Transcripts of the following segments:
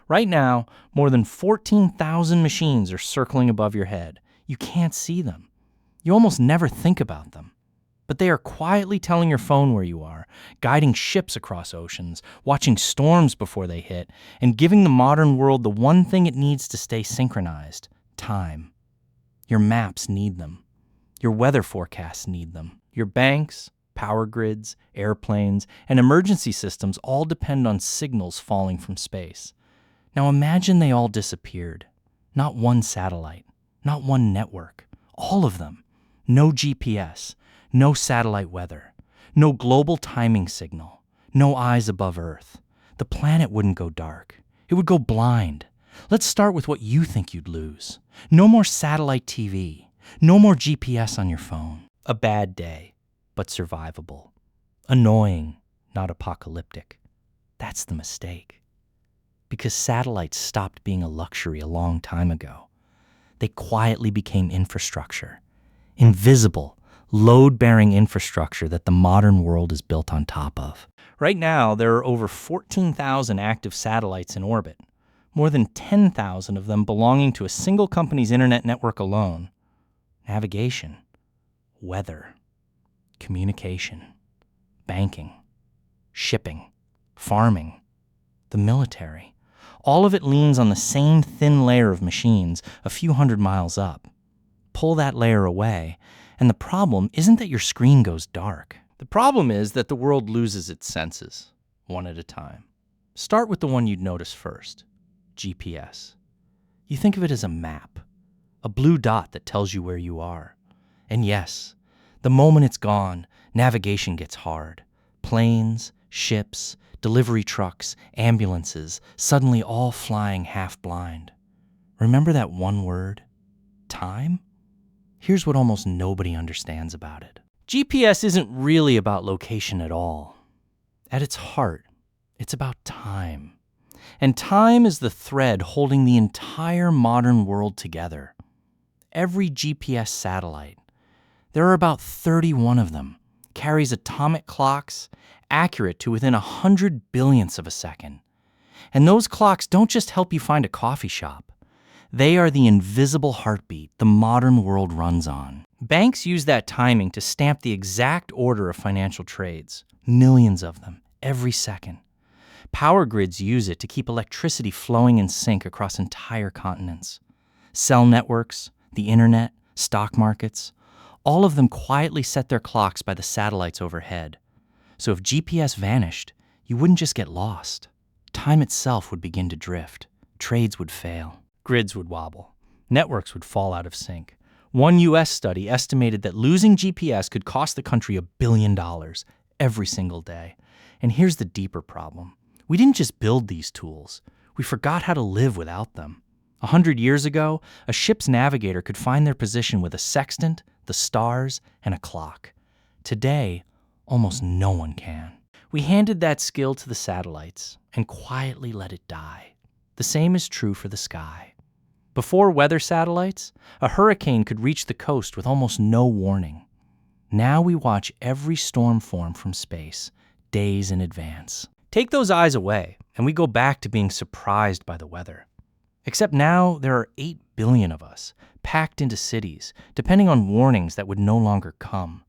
Right now, more than 14,000 machines are circling above your head. You can't see them. You almost never think about them. But they are quietly telling your phone where you are, guiding ships across oceans, watching storms before they hit, and giving the modern world the one thing it needs to stay synchronized: time. Your maps need them. Your weather forecasts need them. Your banks, power grids, airplanes, and emergency systems all depend on signals falling from space. Now imagine they all disappeared. Not one satellite, not one network, all of them. No GPS, no satellite weather, no global timing signal, no eyes above Earth. The planet wouldn't go dark. It would go blind. Let's start with what you think you'd lose. No more satellite TV. No more GPS on your phone. A bad day, but survivable. Annoying, not apocalyptic. That's the mistake. Because satellites stopped being a luxury a long time ago. They quietly became infrastructure. Invisible, load-bearing infrastructure that the modern world is built on top of. Right now, there are over 14,000 active satellites in orbit, more than 10,000 of them belonging to a single company's internet network alone. Navigation, weather, communication, banking, shipping, farming, the military. All of it leans on the same thin layer of machines a few hundred miles up. Pull that layer away, and the problem isn't that your screen goes dark. The problem is that the world loses its senses, one at a time. Start with the one you'd notice first, GPS. You think of it as a map, a blue dot that tells you where you are. And yes, the moment it's gone, navigation gets hard. Planes, ships, delivery trucks, ambulances, suddenly all flying half blind. Remember that one word? Time? Here's what almost nobody understands about it. GPS isn't really about location at all. At its heart, it's about time. And time is the thread holding the entire modern world together. Every GPS satellite, there are about 31 of them, carries atomic clocks accurate to within 100 billionths of a second. And those clocks don't just help you find a coffee shop. They are the invisible heartbeat the modern world runs on. Banks use that timing to stamp the exact order of financial trades, millions of them, every second. Power grids use it to keep electricity flowing in sync across entire continents. Cell networks, the internet, stock markets, all of them quietly set their clocks by the satellites overhead. So if GPS vanished, you wouldn't just get lost. Time itself would begin to drift. Trades would fail. Grids would wobble. Networks would fall out of sync. One U.S. study estimated that losing GPS could cost the country $1 billion every single day. And here's the deeper problem. We didn't just build these tools. We forgot how to live without them. 100 years ago, a ship's navigator could find their position with a sextant, the stars, and a clock. Today, almost no one can. We handed that skill to the satellites and quietly let it die. The same is true for the sky. Before weather satellites, a hurricane could reach the coast with almost no warning. Now we watch every storm form from space, days in advance. Take those eyes away, and we go back to being surprised by the weather. Except now there are 8 billion of us, packed into cities, depending on warnings that would no longer come.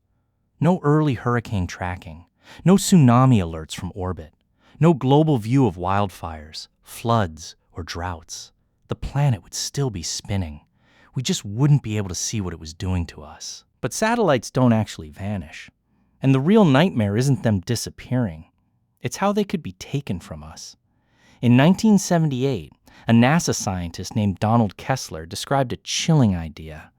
No early hurricane tracking, no tsunami alerts from orbit, no global view of wildfires, floods, or droughts. The planet would still be spinning. We just wouldn't be able to see what it was doing to us. But satellites don't actually vanish. And the real nightmare isn't them disappearing. It's how they could be taken from us. In 1978, a NASA scientist named Donald Kessler described a chilling idea.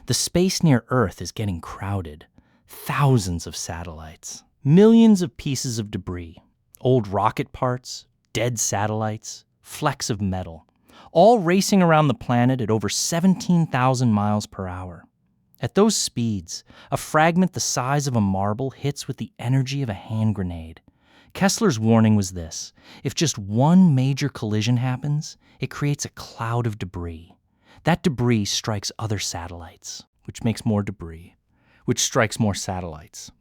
The space near Earth is getting crowded. Thousands of satellites. Millions of pieces of debris. Old rocket parts, dead satellites, flecks of metal. All racing around the planet at over 17,000 miles per hour. At those speeds, a fragment the size of a marble hits with the energy of a hand grenade. Kessler's warning was this: if just one major collision happens, it creates a cloud of debris. That debris strikes other satellites, which makes more debris, which strikes more satellites.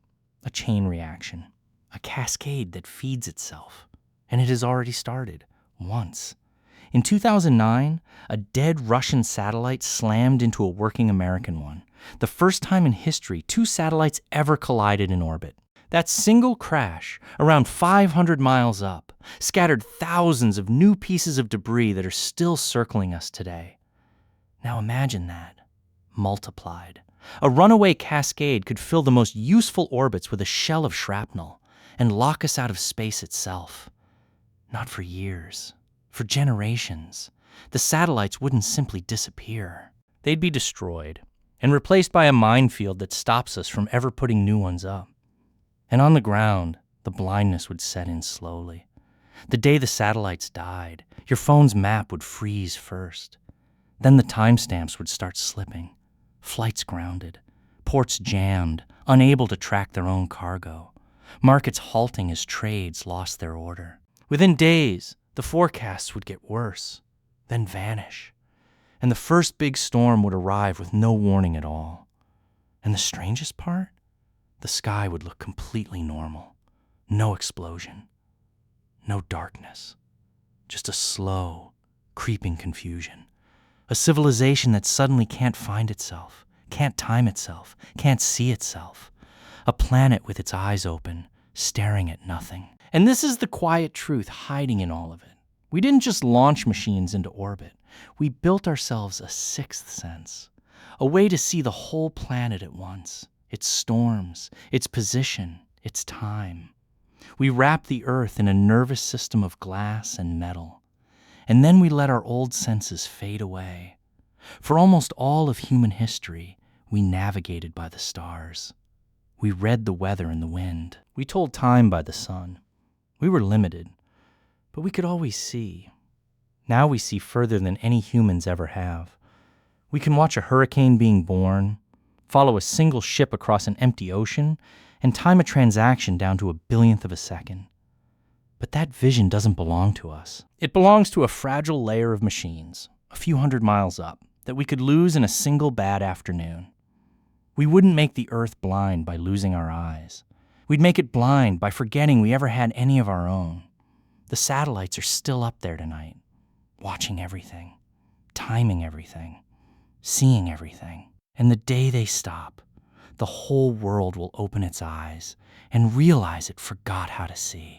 A chain reaction, a cascade that feeds itself. And it has already started, once. In 2009, a dead Russian satellite slammed into a working American one. The first time in history 2 satellites ever collided in orbit. That single crash, around 500 miles up, scattered thousands of new pieces of debris that are still circling us today. Now imagine that, multiplied. A runaway Cascade could fill the most useful orbits with a shell of shrapnel and lock us out of space itself. Not for years, for generations. The satellites wouldn't simply disappear. They'd be destroyed and replaced by a minefield that stops us from ever putting new ones up. And on the ground, the blindness would set in slowly. The day the satellites died, your phone's map would freeze first. Then the timestamps would start slipping. Flights grounded, ports jammed, unable to track their own cargo, markets halting as trades lost their order. Within days, the forecasts would get worse, then vanish, and the first big storm would arrive with no warning at all. And the strangest part? The sky would look completely normal. No explosion, no darkness, just a slow, creeping confusion. A civilization that suddenly can't find itself, can't time itself, can't see itself. A planet with its eyes open, staring at nothing. And this is the quiet truth hiding in all of it. We didn't just launch machines into orbit. We built ourselves a 6th sense, a way to see the whole planet at once, its storms, its position, its time. We wrap the Earth in a nervous system of glass and metal. And then we let our old senses fade away. For almost all of human history, we navigated by the stars. We read the weather and the wind. We told time by the sun. We were limited, but we could always see. Now we see further than any humans ever have. We can watch a hurricane being born, follow a single ship across an empty ocean, and time a transaction down to a billionth of a second. But that vision doesn't belong to us. It belongs to a fragile layer of machines, a few hundred miles up, that we could lose in a single bad afternoon. We wouldn't make the Earth blind by losing our eyes. We'd make it blind by forgetting we ever had any of our own. The satellites are still up there tonight, watching everything, timing everything, seeing everything. And the day they stop, the whole world will open its eyes and realize it forgot how to see.